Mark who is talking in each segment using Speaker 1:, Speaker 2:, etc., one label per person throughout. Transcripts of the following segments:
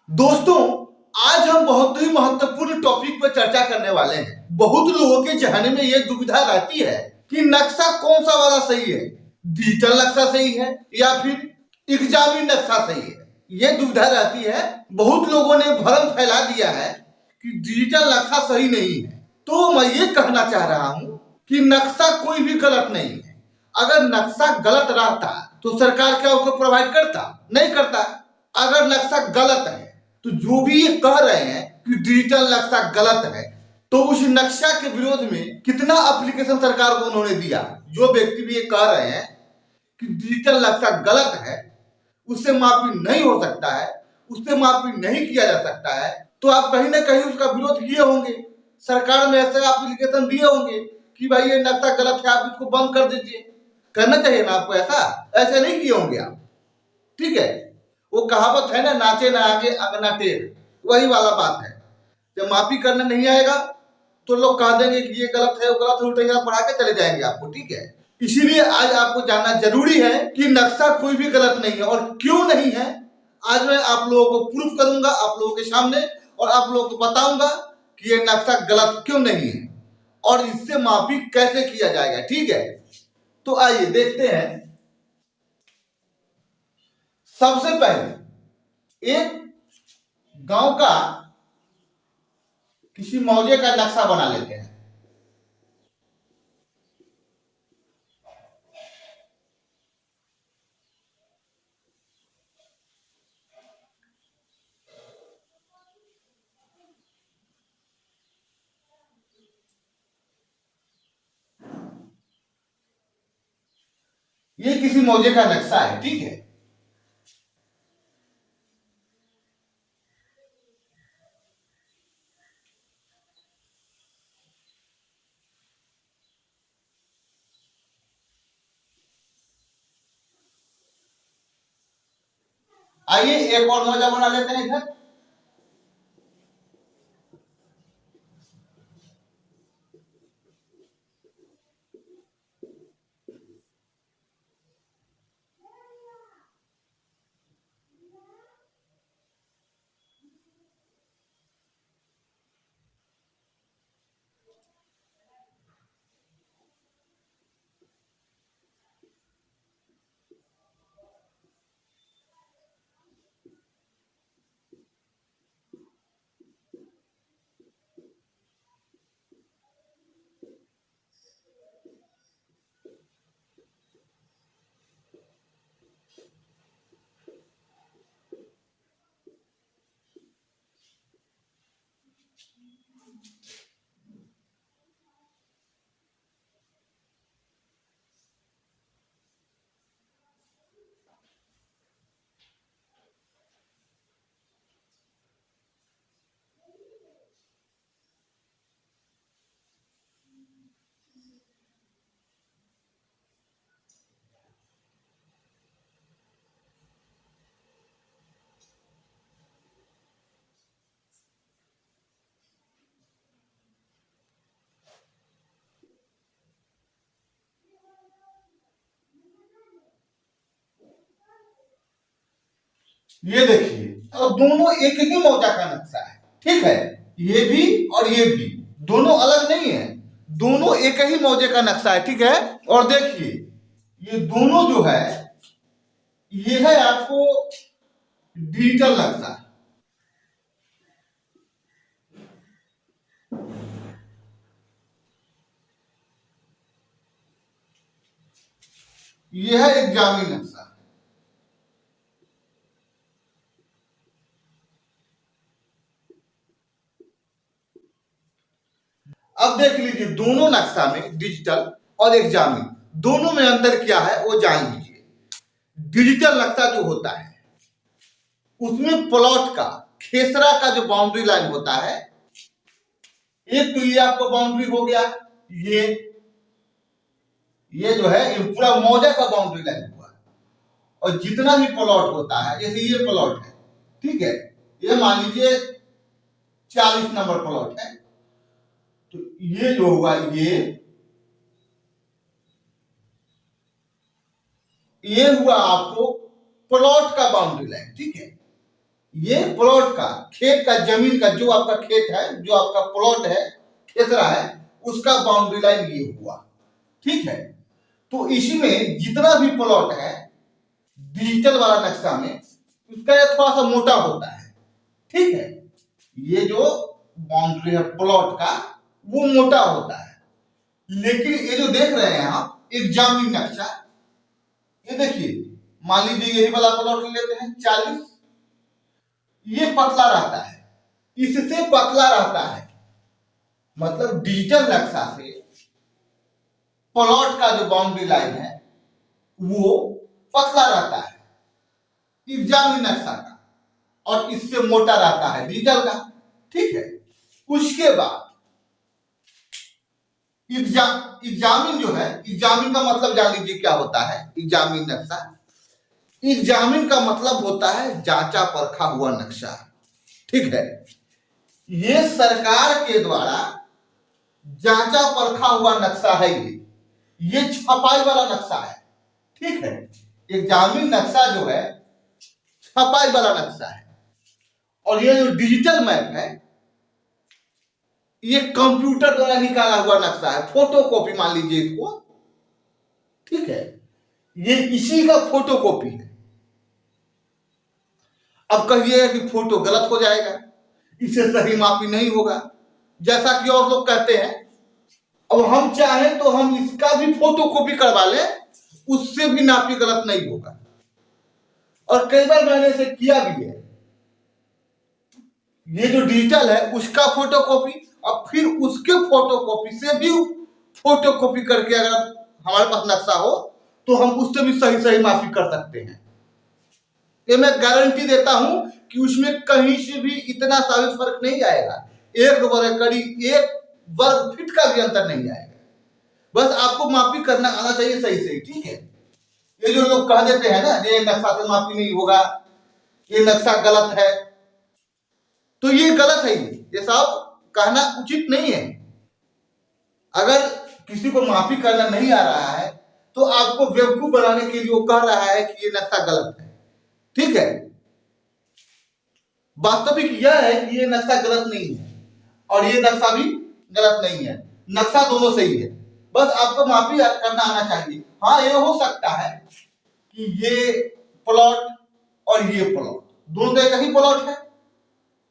Speaker 1: दोस्तों, आज हम बहुत ही महत्वपूर्ण टॉपिक पर चर्चा करने वाले हैं। बहुत लोगों के जहन में यह दुविधा रहती है कि नक्शा कौन सा वाला सही है, डिजिटल नक्शा सही है या फिर एग्जामी नक्शा सही है। यह दुविधा रहती है। बहुत लोगों ने भ्रम फैला दिया है कि डिजिटल नक्शा सही नहीं है। तो मैं ये कहना चाह रहा हूं कि नक्शा कोई भी गलत नहीं है। अगर नक्शा गलत रहता तो सरकार क्या उसको प्रोवाइड करता? नहीं करता। अगर नक्शा गलत है तो जो भी ये कह रहे हैं कि डिजिटल नक्शा गलत है, तो उस नक्शा के विरोध में कितना एप्लीकेशन सरकार को उन्होंने दिया। जो व्यक्ति भी ये कह रहे हैं कि डिजिटल नक्शा गलत है, उससे माफी नहीं हो सकता है, उससे माफी नहीं किया जा सकता है, तो आप कहीं ना कहीं उसका विरोध किए होंगे। सरकार में ऐसे एप्लीकेशन दिए होंगे कि भाई ये नक्शा गलत है, आप इसको बंद कर दीजिए। करना चाहिए ना आपको ऐसा? ऐसे नहीं किए होंगे आप। ठीक है। वो कहावत है ना, नाचे ना आगे अगना टेढ़, वही वाला बात है। जब माफी करने नहीं आएगा तो लोग कह देंगे कि ये गलत है, वो गलत है, उल्टा पढ़ा के चले जाएंगे आपको। ठीक है। इसीलिए आज आपको जानना जरूरी है कि नक्शा कोई भी गलत नहीं है। और क्यों नहीं है, आज मैं आप लोगों को प्रूफ करूंगा आप लोगों के सामने, और आप लोगों को बताऊंगा कि ये नक्शा गलत क्यों नहीं है और इससे माफी कैसे किया जाएगा। ठीक है। तो आइए देखते हैं। सबसे पहले एक गांव का किसी मौजे का नक्शा बना लेते हैं। ये किसी मौजे का नक्शा है। ठीक है। आइए एक और मौजा बना लेते हैं इधर। ये देखिए, और दोनों एक ही मौजा का नक्शा है। ठीक है। ये भी और ये भी दोनों अलग नहीं है, दोनों एक ही मौजे का नक्शा है। ठीक है। और देखिए, ये दोनों जो है ये है आपको डिजिटल नक्शा। ये है एग्जामी नक्शा। अब देख लीजिए, दोनों नक्शा में डिजिटल और एग्जामी दोनों में अंतर क्या है वो जान लीजिए। डिजिटल नक्शा जो होता है उसमें प्लॉट का खेसरा का जो बाउंड्री लाइन होता है, एक तो ये आपको बाउंड्री हो गया, ये जो है ये पूरा मौजा का बाउंड्री लाइन हुआ। और जितना भी प्लॉट होता है, जैसे ये प्लॉट है, ठीक है, ये मान लीजिए 40 नंबर प्लॉट है, तो ये जो हुआ ये हुआ आपको प्लॉट का बाउंड्री लाइन। ठीक है। ये प्लॉट का, खेत का, जमीन का, जो आपका खेत है, जो आपका प्लॉट है, खेसरा है, उसका बाउंड्री लाइन ये हुआ। ठीक है, तो इसी में जितना भी प्लॉट है डिजिटल वाला नक्शा में, उसका ये थोड़ा सा मोटा होता है। ठीक है, ये जो बाउंड्री है प्लॉट का वो मोटा होता है। लेकिन ये जो देख रहे हैं आप एक जामीन नक्शा, ये देखिए, मान लीजिए यही वाला प्लॉट लेते हैं 40, ये पतला रहता है, इससे पतला रहता है, मतलब डिजिटल नक्शा से प्लॉट का जो बाउंड्री लाइन है वो पतला रहता है इस जामीन नक्शा का, और इससे मोटा रहता है डिजिटल का। ठीक है, उसके बाद एग्जामिन जो है, एग्जामिन का मतलब जान लीजिए क्या होता है। एग्जामिन नक्शा, एग्जामिन का मतलब होता है जांचा परखा हुआ नक्शा। ठीक है, ये सरकार के द्वारा जांचा परखा हुआ नक्शा है। ये छपाई वाला नक्शा है। ठीक है, एग्जामिन नक्शा जो है छपाई वाला नक्शा है, और ये जो डिजिटल मैप है ये कंप्यूटर द्वारा निकाला हुआ नक्शा है, फोटो कॉपी मान लीजिए इसको। ठीक है, ये इसी का फोटो कॉपी है। अब कहिएगा कि फोटो गलत हो जाएगा, इसे सही मापी नहीं होगा, जैसा कि और लोग कहते हैं। अब हम चाहें तो हम इसका भी फोटो कॉपी करवा लें, उससे भी नापी गलत नहीं होगा, और कई बार मैंने इसे किया भी है। ये जो डिजिटल है उसका फोटो कॉपी, और फिर उसके फोटो कॉपी से भी फोटो कॉपी करके अगर हमारे पास नक्शा हो तो हम उससे भी सही सही मापी कर सकते हैं। ये मैं गारंटी देता हूं कि उसमें कहीं से भी इतना सा भी फर्क नहीं आएगा, एक वर्ग फीट का भी अंतर नहीं आएगा। बस आपको मापी करना आना चाहिए सही सही। ठीक है, ये जो लोग कह देते हैं ना ये नक्शा से मापी नहीं होगा, ये नक्शा गलत है, तो ये गलत है। ये सब कहना उचित नहीं है। अगर किसी को मापी करना नहीं आ रहा है तो आपको बेवकूफ बनाने के लिए वो कह रहा है कि ये नक्शा गलत है। ठीक है, वास्तविक यह है कि ये नक्शा गलत नहीं है और ये नक्शा भी गलत नहीं है, नक्शा दोनों सही है। बस आपको मापी करना आना चाहिए। हाँ, ये हो सकता है कि ये प्लॉट और ये प्लॉट दोनों तो एक ही प्लॉट है।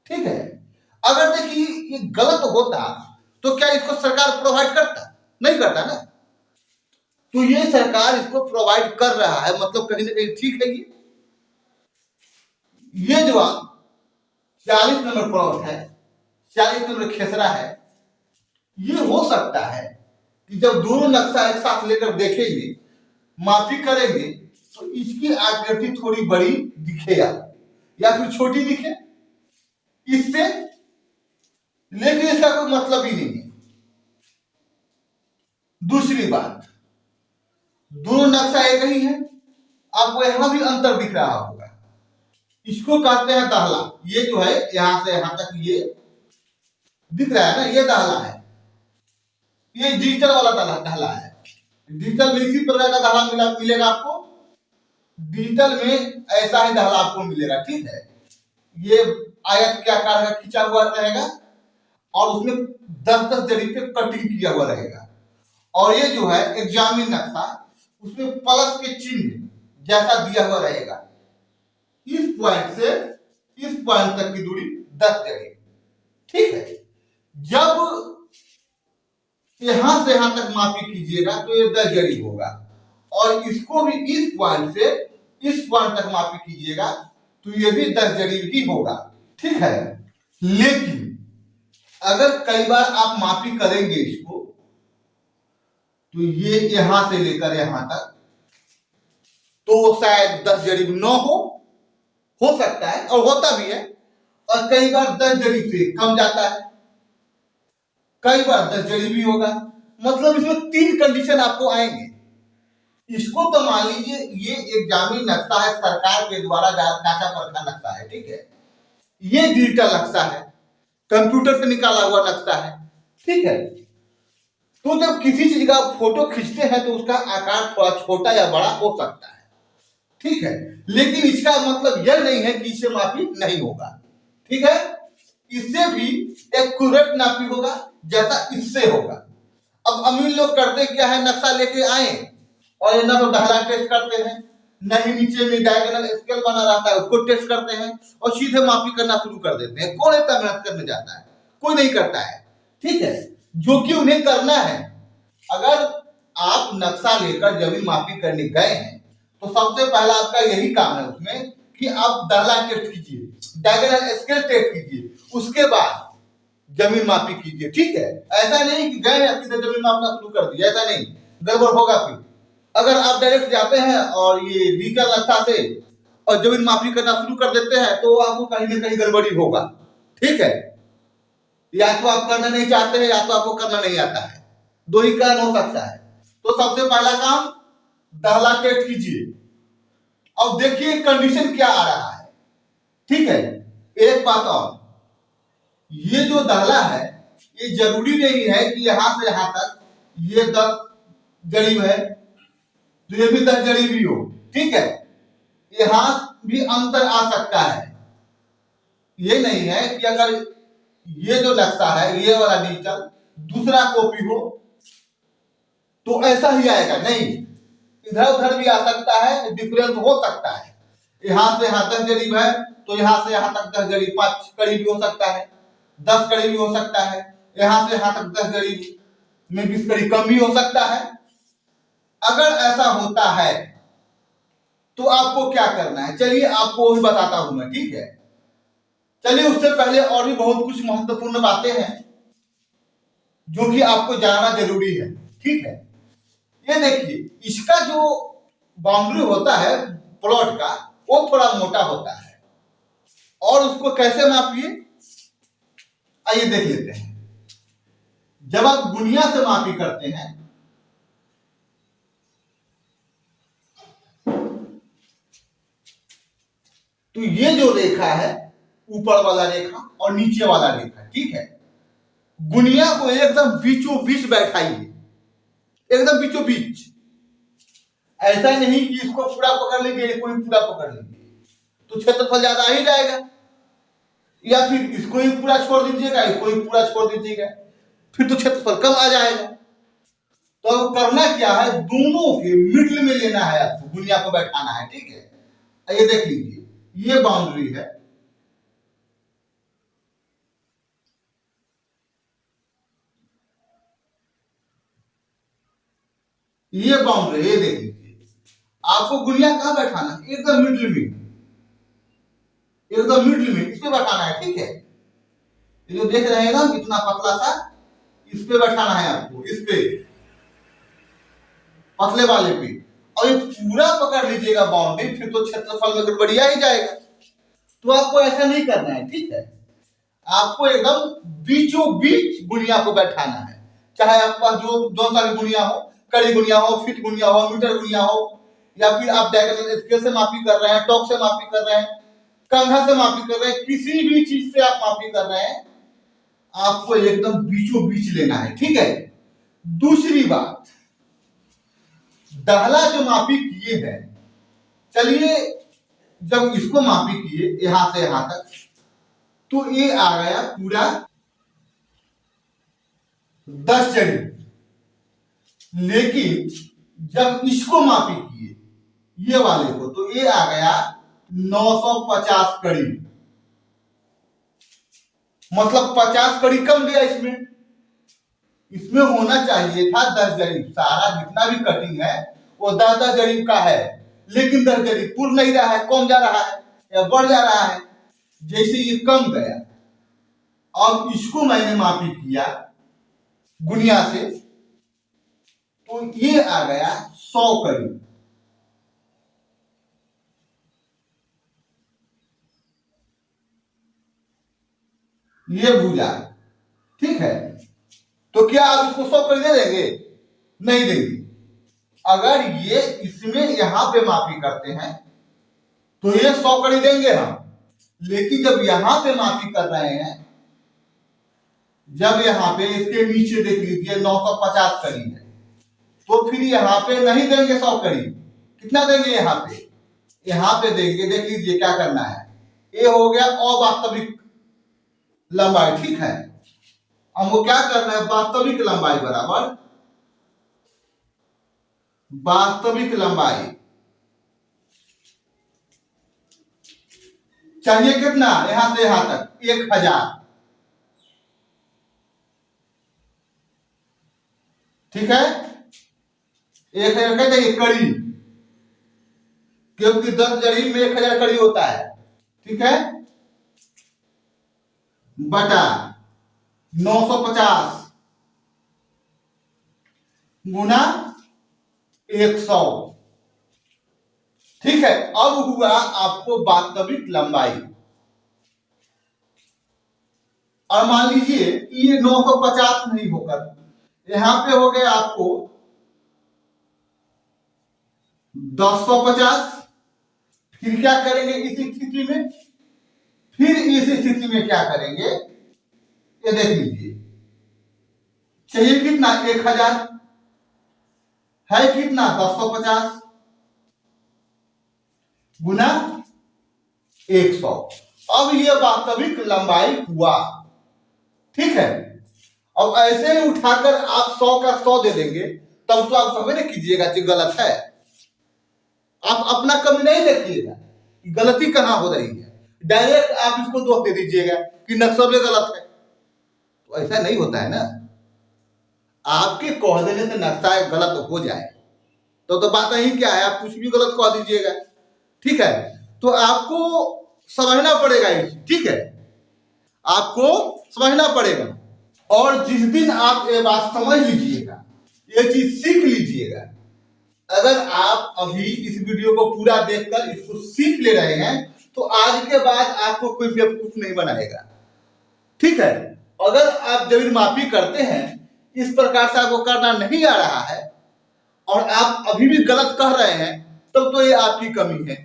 Speaker 1: ठीक है, अगर देखिए ये गलत होता तो क्या इसको सरकार प्रोवाइड करता? नहीं करता ना। तो ये सरकार इसको प्रोवाइड कर रहा है, मतलब कहीं ना कहीं ठीक है। ये जो 40 नंबर प्लॉट है, 40 नंबर खेसरा है, ये हो सकता है कि जब दोनों नक्शा एक साथ लेकर देखेंगे, मापी करेंगे, तो इसकी आकृति थोड़ी बड़ी दिखेगा या फिर छोटी दिखे, इससे, लेकिन इसका कोई मतलब ही नहीं है। दूसरी बात, दोनों नक्शा एक ही है, आपको यहां भी अंतर दिख रहा होगा। इसको कहते हैं दहला। ये जो है यहां से यहां तक ये दिख रहा है ना, ये दहला है। ये डिजिटल वाला दहला है। डिजिटल में इसी प्रकार का दहला मिलेगा आपको। डिजिटल में ऐसा ही दहला आपको मिलेगा। ठीक है, ये आयत के आकार का खींचा हुआ रहेगा और उसमें 10-10 जरी पे कटिंग किया हुआ रहेगा। और ये जो है एग्जामिन नक्शा, उसमें प्लस के चिन्ह जैसा दिया हुआ रहेगा। इस पॉइंट से इस पॉइंट तक की दूरी 10 जरी। ठीक है, जब यहां से यहां तक मापी कीजिएगा तो ये 10 जरी होगा, और इसको भी इस पॉइंट से इस पॉइंट तक मापी कीजिएगा तो ये भी 10 जरी ही होगा। ठीक है, लेकिन अगर कई बार आप मापी करेंगे इसको तो ये यहां से लेकर यहां तक तो शायद 10 जरी न हो सकता है और होता भी है, और कई बार 10 जरी से कम जाता है, कई बार 10 जरी भी होगा। मतलब इसमें 3 कंडीशन आपको आएंगे। इसको तो मान लीजिए ये एग्जामिन नक्शा है, सरकार के द्वारा जांचा परखा नक्शा है। ठीक है, ये डिजिटल नक्शा है, कंप्यूटर से निकाला हुआ नक्शा है। ठीक है, तो जब किसी चीज का फोटो खींचते हैं तो उसका आकार थोड़ा छोटा या बड़ा हो सकता है। ठीक है, लेकिन इसका मतलब यह नहीं है कि इससे मापी नहीं होगा। ठीक है, इससे भी एक्यूरेट नापी होगा जैसा इससे होगा। अब अमीर लोग करते क्या है, नक्शा लेके आए और ये ना तो ढाला टेस्ट करते हैं, न ही नीचे में डायगोनल स्केल बना रहता है उसको टेस्ट करते हैं और सीधे मापी करना शुरू कर देते हैं। कौन इतना मेहनत करने जाता है? कोई नहीं करता है। ठीक है, जो कि उन्हें करना है। अगर आप नक्शा लेकर जमीन मापी करने गए हैं तो सबसे पहला आपका यही काम है उसमें कि आप ढाला टेस्ट कीजिए, डायगोनल स्केल टेस्ट कीजिए, उसके बाद जमीन मापी कीजिए। ठीक है, ऐसा नहीं कि गए सीधे जमीन मापना शुरू कर दिया, ऐसा नहीं, गड़बड़ होगा। फिर अगर आप डायरेक्ट जाते हैं और ये डिजिटल नक्शा से और जमीन मापी करना शुरू कर देते हैं तो आपको कहीं ना कहीं गड़बड़ी होगा। ठीक है, या तो आप करना नहीं चाहते हैं या तो आपको करना नहीं आता है, दो ही कारण हो सकता है। तो सबसे पहला काम ढाला टेस्ट कीजिए। अब देखिए कंडीशन क्या आ रहा है। ठीक है, एक बात और, ये जो ढाला है ये जरूरी नहीं है कि यहां से यहां तक ये 10 जरीब है तो ये भी 10 जरीब ही हो। ठीक है, यहां भी अंतर आ सकता है। ये नहीं है कि अगर ये जो नक्शा है ये वाला डिजिटल दूसरा कॉपी हो तो ऐसा ही आएगा, नहीं, इधर उधर भी आ सकता है, डिफरेंस हो सकता है। यहां से यहां 10 जरीब है तो यहां से यहां तक 10 जरीब 5 कड़ी भी हो सकता है, 10 कड़ी भी हो सकता है, यहां से यहां तक 10 जरीब में 20 कड़ी कम भी हो सकता है। अगर ऐसा होता है तो आपको क्या करना है, चलिए आपको वही बताता हूं मैं। ठीक है, चलिए उससे पहले और भी बहुत कुछ महत्वपूर्ण बातें हैं जो कि आपको जानना जरूरी है। ठीक है, ये देखिए, इसका जो बाउंड्री होता है प्लॉट का वो थोड़ा मोटा होता है और उसको कैसे मापिए, आइए देख लेते हैं। जब आप गुनिया से मापी करते हैं तो ये जो रेखा है ऊपर वाला रेखा और नीचे वाला रेखा, ठीक है, गुनिया को एकदम बीचों बीच बैठाइए, एकदम बीचों बीच। ऐसा नहीं कि इसको पूरा पकड़ लीजिए, इसको भी पूरा पकड़ लीजिए तो क्षेत्रफल ज्यादा ही जाएगा, या फिर इसको ही पूरा छोड़ दीजिएगा, इसको ही पूरा छोड़ दीजिएगा, फिर तो क्षेत्रफल कम आ जाएगा। तो अब करना क्या है, दोनों के मिडिल में लेना है आपको, गुनिया को बैठाना है। ठीक है, ये देख लीजिए, ये बाउंड्री है, ये बाउंड्री, ये देख लीजिए। आपको गुनिया कहां बैठाना है, एकदम मिडिल में, एकदम मिडिल में इस पे बैठाना है। ठीक है, ये जो देख रहे हैं ना इतना पतला सा, इस पे बैठाना है आपको, इस पे पतले वाले पे, और ये पूरा पकड़ लीजिएगा बाउंड्री, फिर तो क्षेत्रफल में गड़बड़िया ही जाएगा। तो आपको ऐसा नहीं करना है। ठीक है, आपको एकदम बीचों बीच गुनिया को बैठाना है, चाहे आपके पास जो सा भी गुनिया हो, कड़ी गुनिया हो, फिट गुनिया हो, मीटर गुनिया हो, या फिर आप डायगोनल स्केल से मापी कर रहे हैं, टॉक से मापी कर रहे हैं, कंघा से मापी कर रहे हैं, किसी भी चीज से आप मापी कर रहे हैं, आपको एकदम बीचों बीच लेना है। ठीक है, दूसरी बात, ढाला जो मापी किए हैं, चलिए जब इसको मापी किए यहां से यहां तक तो ये आ गया पूरा 10 जड़ी, लेकिन जब इसको मापी किए ये वाले को तो ये आ गया 950 कड़ी, मतलब 50 कड़ी कम गया इसमें। इसमें होना चाहिए था 10 जरीब, सारा जितना भी कटिंग है वो 10-10 जरीब का है, लेकिन 10 जरीब पूर्ण नहीं रहा है, कम जा रहा है या बढ़ जा रहा है, जैसे ये कम गया। अब इसको मैंने मापी किया गुनिया से तो ये आ गया 100 कड़ी। ये भुजा, ठीक है, तो क्या आप इसको 100 कड़ी दे देंगे? नहीं देंगे। अगर ये इसमें यहां पे मापी करते हैं तो ये 100 कड़ी देंगे हम, लेकिन जब यहां पे मापी कर रहे हैं, जब यहां पे इसके नीचे देख लीजिए 950 कड़ी है, तो फिर यहां पे नहीं देंगे 100 कड़ी, कितना देंगे यहां पे यहां पे देंगे, देख लीजिए क्या करना है। ये हो गया अवास्तविक लंबाई, ठीक है। हमको क्या करना है, वास्तविक लंबाई बराबर वास्तविक लंबाई चाहिए कितना, यहां से यहां तक 1000, ठीक है। 1000 का चाहिए कड़ी, क्योंकि 10 जरीब में 1000 कड़ी होता है, ठीक है। बटा 950 गुना 100, ठीक है। अब हुआ आपको वास्तविक लंबाई। और मान लीजिए ये 950 नहीं होकर यहां पे हो गया आपको 1050। फिर क्या करेंगे इस स्थिति में, फिर इस स्थिति में क्या करेंगे, ये देख लीजिए। चाहिए कितना, 1000 है कितना, 1050 गुना 100। अब ये वास्तविक लंबाई हुआ, ठीक है। अब ऐसे ही उठाकर आप 100 का 100 दे देंगे, तब तो आप समझ नहीं कीजिएगा कि गलत है। आप अपना कमी नहीं देखिएगा कि गलती कहां हो रही है, डायरेक्ट आप इसको दोष दे दीजिएगा कि नक्शा में गलत है। तो ऐसा नहीं होता है ना। आपके कह देने से नक्शा गलत हो जाए तो बात ही क्या है, आप कुछ भी गलत कह दीजिएगा, ठीक है। तो आपको समझना पड़ेगा ये, ठीक है, आपको समझना पड़ेगा। और जिस दिन आप ये बात समझ लीजिएगा, ये चीज सीख लीजिएगा, अगर आप अभी इस वीडियो को पूरा देखकर इसको सीख ले रहे हैं तो आज के बाद आपको कोई बेवकूफ नहीं बनाएगा, ठीक है। अगर आप जमीन मापी करते हैं, इस प्रकार से आपको करना नहीं आ रहा है और आप अभी भी गलत कह रहे हैं, तब तो ये आपकी कमी है,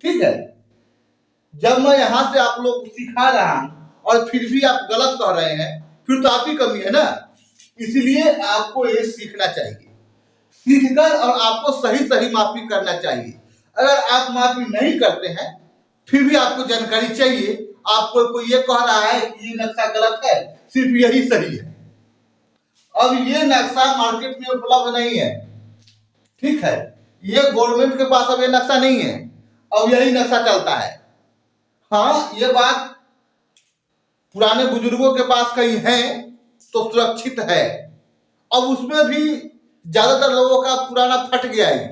Speaker 1: ठीक है। जब मैं यहां से आप लोग को सिखा रहा हूं और फिर भी आप गलत कह रहे हैं, फिर तो आपकी कमी है ना। इसलिए आपको ये सीखना चाहिए, सीखकर और आपको सही सही मापी करना चाहिए। अगर आप मापी नहीं करते हैं फिर भी आपको जानकारी चाहिए, आपको कोई ये कह रहा है कि ये नक्शा गलत है, सिर्फ यही सही है। अब ये नक्शा मार्केट में उपलब्ध नहीं है, ठीक है। ये गवर्नमेंट के पास अब ये नक्शा नहीं है, अब यही नक्शा चलता है। हाँ, ये बात पुराने बुजुर्गों के पास कहीं है तो सुरक्षित है। अब उसमें भी ज्यादातर लोगों का पुराना फट गया है,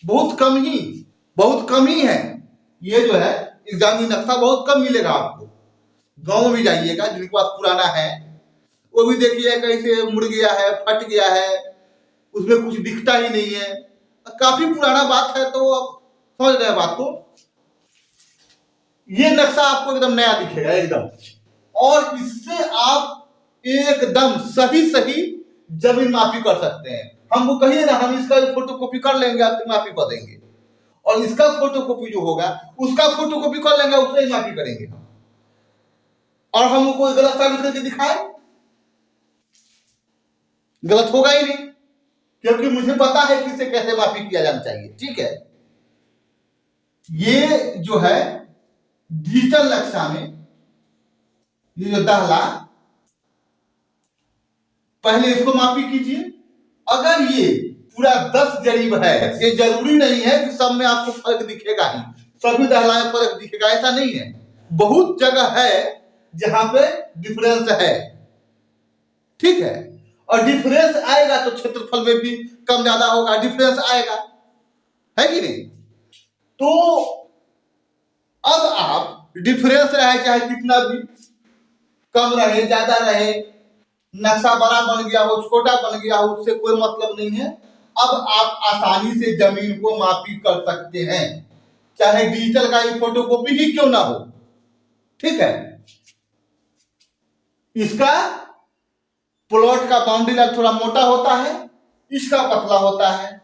Speaker 1: बहुत कम ही है। ये जो है एग्जाम में नक्शा बहुत कम मिलेगा आपको। गांव में जाइएगा जिनके पास पुराना है, वो भी देखिए कहीं से मुड़ गया है, फट गया है, उसमें कुछ दिखता ही नहीं है। काफी पुराना बात है, तो आप समझ रहे हैं बात को। ये नक्शा आपको एकदम नया दिखेगा एकदम, और इससे आप एकदम सही सही जमीन मापी कर सकते हैं। हमको कहिए ना, हम इसका फोटोकॉपी कर लेंगे, आपकी मापी कर देंगे, और इसका फोटोकॉपी जो होगा उसका फोटोकॉपी कर लेंगे, उससे ही मापी करेंगे। और हम कोई गलत साबित करके दिखाए, गलत होगा ही नहीं, क्योंकि मुझे पता है कि इसे कैसे मापी किया जाना चाहिए, ठीक है। ये जो है डिजिटल नक्शा में ये जो दाहला, पहले इसको मापी कीजिए। अगर ये पूरा 10 जरीब है, ये जरूरी नहीं है कि सब में आपको फर्क दिखेगा ही, सभी दाहला में फर्क दिखेगा, ऐसा नहीं है। बहुत जगह है जहां पे डिफरेंस है, ठीक है। और डिफरेंस आएगा तो क्षेत्रफल में भी कम ज्यादा होगा, डिफरेंस आएगा, है कि नहीं। तो अब आप डिफरेंस रहे चाहे कितना भी, कम रहे ज्यादा रहे, नक्शा बड़ा बन गया हो छोटा बन गया हो, उससे कोई मतलब नहीं है। अब आप आसानी से जमीन को मापी कर सकते हैं, चाहे डिजिटल का ही फोटोकॉपी ही क्यों ना हो, ठीक है। इसका प्लॉट का बाउंड्री लाइन थोड़ा मोटा होता है, इसका पतला होता है।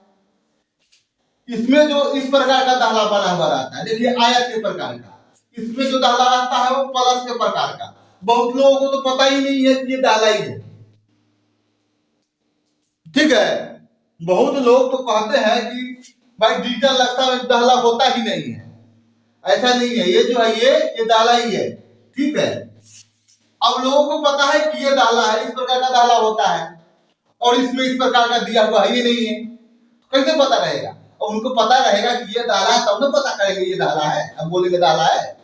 Speaker 1: इसमें जो इस प्रकार का दाहला बना हुआ रहता है, देखिए आयत के प्रकार का, इसमें जो दाहला रहता है वो प्लस के प्रकार का। बहुत लोगों को तो पता ही नहीं है कि ये दाहला ही है, ठीक है। बहुत लोग तो कहते हैं कि भाई डिजिटल नक्शा में दाला होता ही नहीं है, ऐसा नहीं है। ये जो है ये दाला ही है, ठीक है। अब लोगों को पता है कि ये दाला है, इस प्रकार का दाला होता है, और इसमें इस प्रकार का दिया हुआ है, ये नहीं है, कैसे पता रहेगा? और उनको पता रहेगा कि ये दाला है तब ना पता करेंगे ये दाला है, अब बोलेंगे दाला है।